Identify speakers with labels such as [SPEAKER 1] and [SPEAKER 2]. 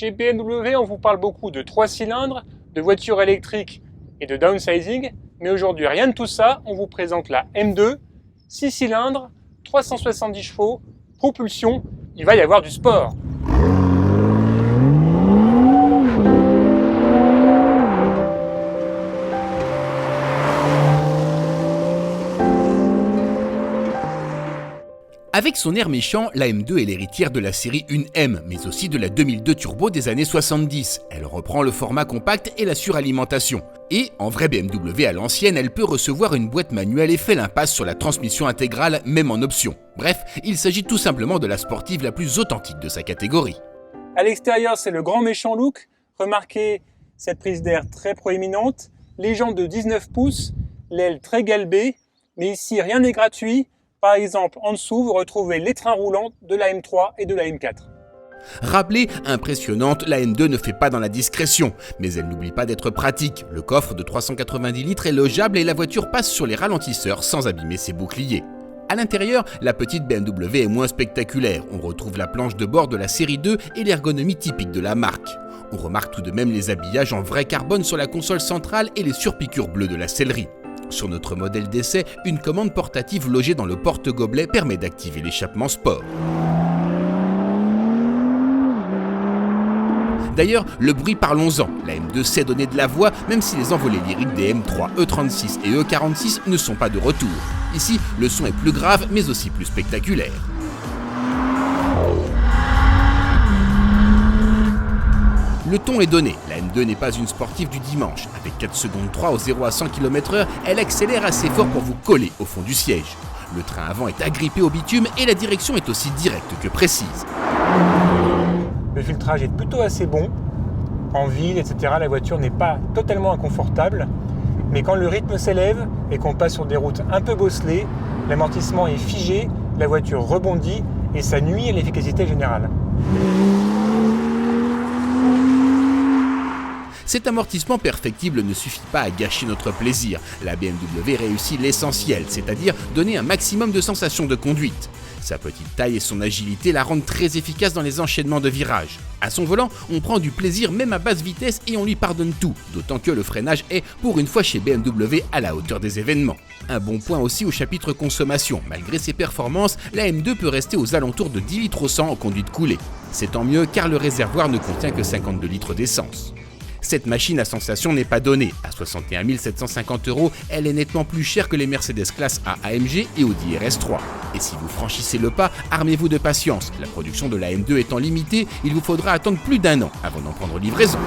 [SPEAKER 1] Chez BMW, on vous parle beaucoup de 3 cylindres, de voitures électriques et de downsizing, mais aujourd'hui rien de tout ça, on vous présente la M2, 6 cylindres, 370 chevaux, propulsion, il va y avoir du sport.
[SPEAKER 2] Avec son air méchant, la M2 est l'héritière de la série 1M, mais aussi de la 2002 Turbo des années 70. Elle reprend le format compact et la suralimentation. Et, en vraie BMW à l'ancienne, elle peut recevoir une boîte manuelle et fait l'impasse sur la transmission intégrale, même en option. Bref, il s'agit tout simplement de la sportive la plus authentique de sa catégorie.
[SPEAKER 1] À l'extérieur, c'est le grand méchant look. Remarquez cette prise d'air très proéminente, les jantes de 19 pouces, l'aile très galbée, mais ici rien n'est gratuit. Par exemple, en dessous, vous retrouvez les trains roulants de la M3 et de la M4.
[SPEAKER 2] Rappelez, impressionnante, la M2 ne fait pas dans la discrétion, mais elle n'oublie pas d'être pratique. Le coffre de 390 litres est logeable et la voiture passe sur les ralentisseurs sans abîmer ses boucliers. À l'intérieur, la petite BMW est moins spectaculaire. On retrouve la planche de bord de la série 2 et l'ergonomie typique de la marque. On remarque tout de même les habillages en vrai carbone sur la console centrale et les surpiqûres bleues de la sellerie. Sur notre modèle d'essai, une commande portative logée dans le porte-gobelet permet d'activer l'échappement sport. D'ailleurs, le bruit, parlons-en. La M2 sait donner de la voix, même si les envolées lyriques des M3, E36 et E46 ne sont pas de retour. Ici, le son est plus grave, mais aussi plus spectaculaire. Le ton est donné, la M2 n'est pas une sportive du dimanche. Avec 4 secondes 3 au 0 à 100 km/h, elle accélère assez fort pour vous coller au fond du siège. Le train avant est agrippé au bitume et la direction est aussi directe que précise.
[SPEAKER 1] Le filtrage est plutôt assez bon. En ville, etc., la voiture n'est pas totalement inconfortable. Mais quand le rythme s'élève et qu'on passe sur des routes un peu bosselées, l'amortissement est figé, la voiture rebondit et ça nuit à l'efficacité générale.
[SPEAKER 2] Cet amortissement perfectible ne suffit pas à gâcher notre plaisir. La BMW réussit l'essentiel, c'est-à-dire donner un maximum de sensations de conduite. Sa petite taille et son agilité la rendent très efficace dans les enchaînements de virages. À son volant, on prend du plaisir même à basse vitesse et on lui pardonne tout, d'autant que le freinage est, pour une fois chez BMW, à la hauteur des événements. Un bon point aussi au chapitre consommation. Malgré ses performances, la M2 peut rester aux alentours de 10 litres au 100 en conduite coulée. C'est tant mieux car le réservoir ne contient que 52 litres d'essence. Cette machine à sensation n'est pas donnée. À 61 750 €, elle est nettement plus chère que les Mercedes classe A AMG et Audi RS3. Et si vous franchissez le pas, armez-vous de patience. La production de la M2 étant limitée, il vous faudra attendre plus d'1 an avant d'en prendre livraison.